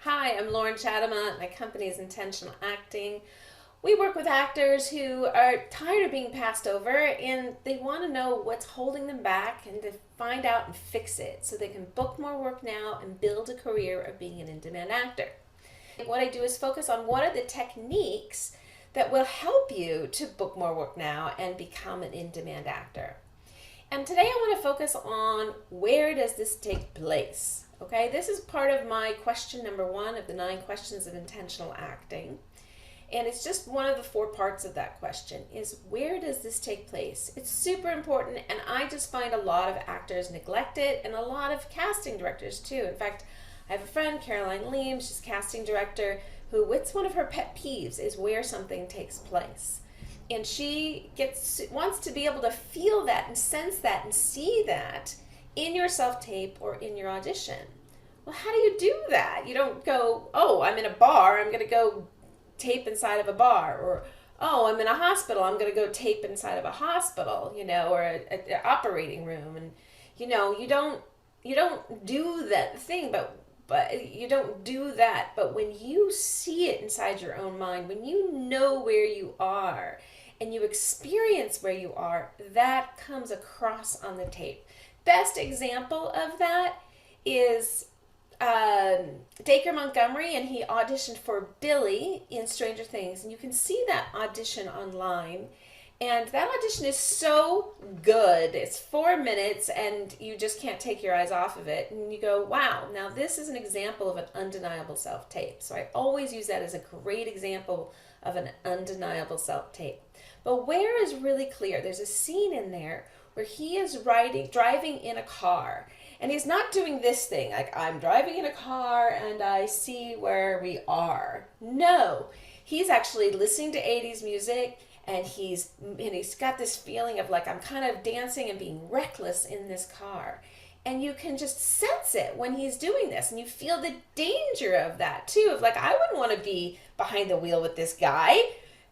Hi, I'm Loren. My company is Intentional Acting. We work with actors who are tired of being passed over and they want to know what's holding them back and to find out and fix it so they can book more work now and build a career of being an in-demand actor. What I do is focus on what are the techniques that will help you to book more work now and become an in-demand actor. And today I want to focus on where does this take place? Okay, this is part of my question number 1 of the 9 questions of intentional acting. And it's just one of the 4 parts of that question is where does this take place? It's super important, and I just find a lot of actors neglect it and a lot of casting directors too. In fact, I have a friend, Caroline Leem, she's casting director, who it's one of her pet peeves is where something takes place. And she wants to be able to feel that and sense that and see that in your self-tape or in your audition. Well, how do you do that? You don't go, oh, I'm in a bar, I'm going to go tape inside of a bar, or oh, I'm in a hospital, I'm going to go tape inside of a hospital, or an operating room, and you don't do that thing, but you don't do that. But when you see it inside your own mind, when you know where you are and you experience where you are, that comes across on the tape. Best example of that is Dacre Montgomery, and he auditioned for Billy in Stranger Things, and you can see that audition online. And that audition is so good. It's 4 minutes, and you just can't take your eyes off of it. And you go, wow, now this is an example of an undeniable self-tape. So I always use that as a great example of an undeniable self-tape. But where is really clear? There's a scene in there where he is driving in a car. And he's not doing this thing, like I'm driving in a car and I see where we are. No, he's actually listening to 80s music, and he's got this feeling of like I'm kind of dancing and being reckless in this car. And you can just sense it when he's doing this, and you feel the danger of that too, of like I wouldn't want to be behind the wheel with this guy.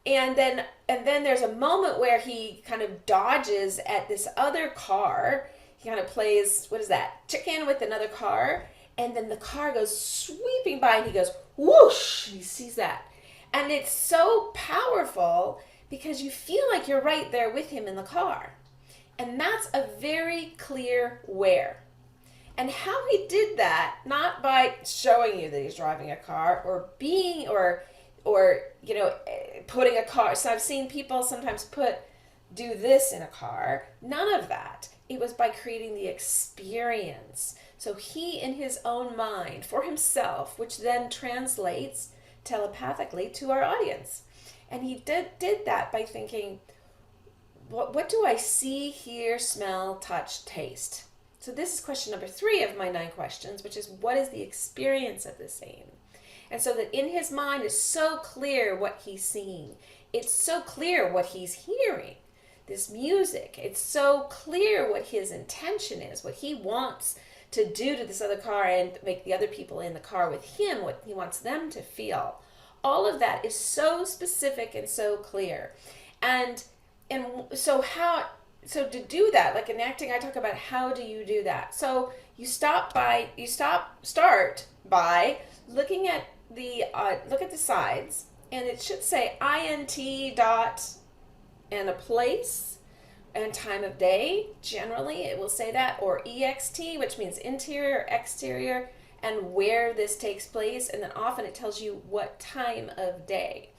And then there's a moment where he kind of dodges at this other car. He kind of plays, what is that, chicken with another car, and then the car goes sweeping by and he goes whoosh, and he sees that. And it's so powerful because you feel like you're right there with him in the car. And that's a very clear where. And how he did that, not by showing you that he's driving a car or being or putting a car. So I've seen people sometimes do this in a car. None of that. It was by creating the experience. So he, in his own mind, for himself, which then translates telepathically to our audience. And he did that by thinking, what do I see, hear, smell, touch, taste? So this is question number 3 of my 9 questions, which is what is the experience of the scene? And so that in his mind is so clear what he's seeing. It's so clear what he's hearing. This music, it's so clear what his intention is, what he wants to do to this other car and make the other people in the car with him, what he wants them to feel. All of that is so specific and so clear. And so to do that, like in acting, I talk about how do you do that. So you start by looking at look at the sides, and it should say INT dot and a place and time of day. Generally it will say that, or EXT, which means interior, exterior, and where this takes place. And then often it tells you what time of day.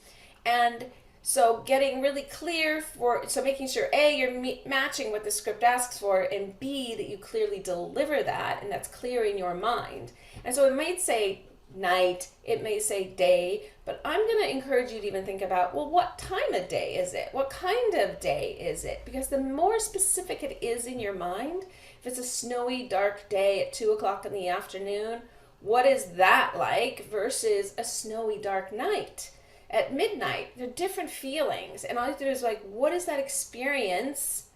And so getting really clear so making sure A, you're matching what the script asks for, and B, that you clearly deliver that and that's clear in your mind. And so it might say night, it may say day, but I'm going to encourage you to even think about, well, what time of day is it? What kind of day is it? Because the more specific it is in your mind, if it's a snowy, dark day at 2 o'clock in the afternoon, what is that like versus a snowy, dark night at midnight? They're different feelings. And all you have to do is like, what is that experience?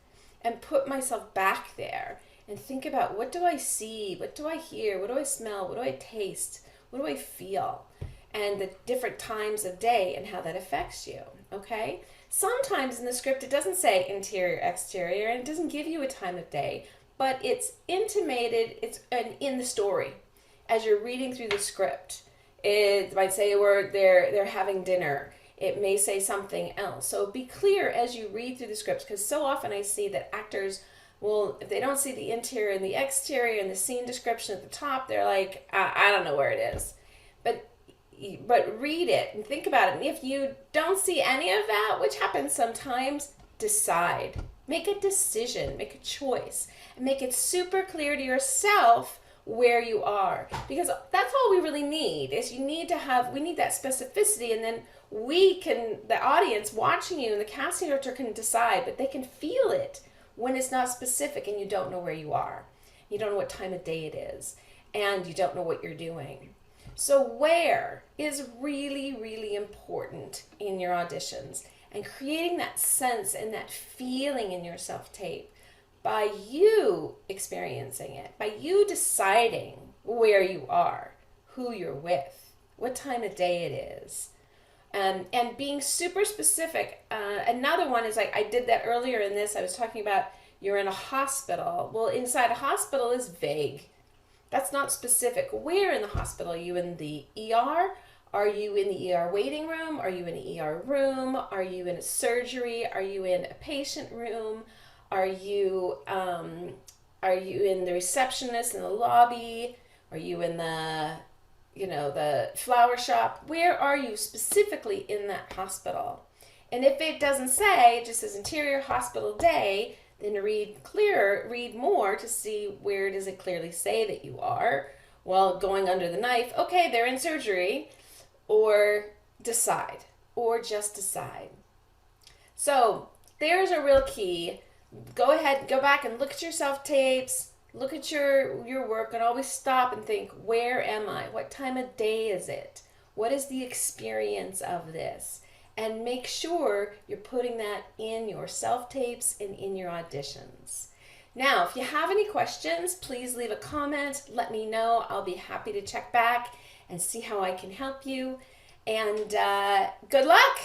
And put myself back there and think about, what do I see? What do I hear? What do I smell? What do I taste? What do I feel? And the different times of day and how that affects you, okay? Sometimes in the script it doesn't say interior, exterior, and it doesn't give you a time of day, but it's intimated, it's in the story as you're reading through the script. It might say or they're having dinner. It may say something else. So be clear as you read through the scripts, because so often I see that actors will, if they don't see the interior and the exterior and the scene description at the top, they're like, I don't know where it is. But read it and think about it. And if you don't see any of that, which happens sometimes, decide. Make a decision, make a choice, and make it super clear to yourself where you are. Because that's all we really need is we need that specificity, and then the audience watching you and the casting director can decide, but they can feel it when it's not specific and you don't know where you are. You don't know what time of day it is, and you don't know what you're doing. So where is really, really important in your auditions, and creating that sense and that feeling in your self-tape by you experiencing it, by you deciding where you are, who you're with, what time of day it is, and being super specific. Another one is, like I did that earlier in this, I was talking about you're in a hospital. Well, inside a hospital is vague. That's not specific. Where in the hospital? Are you in the ER? Are you in the ER waiting room? Are you in the ER room? Are you in a surgery? Are you in a patient room? Are you in the receptionist in the lobby? Are you in the flower shop? Where are you specifically in that hospital? And if it doesn't say, it just says interior hospital day, then read more to see where does it clearly say that you are. Well, going under the knife, okay, they're in surgery, or decide, or just decide. So there's a real key. Go ahead, go back and look at your self-tapes, look at your work, and always stop and think, where am I? What time of day is it? What is the experience of this? And make sure you're putting that in your self-tapes and in your auditions. Now, if you have any questions, please leave a comment. Let me know. I'll be happy to check back and see how I can help you. And good luck!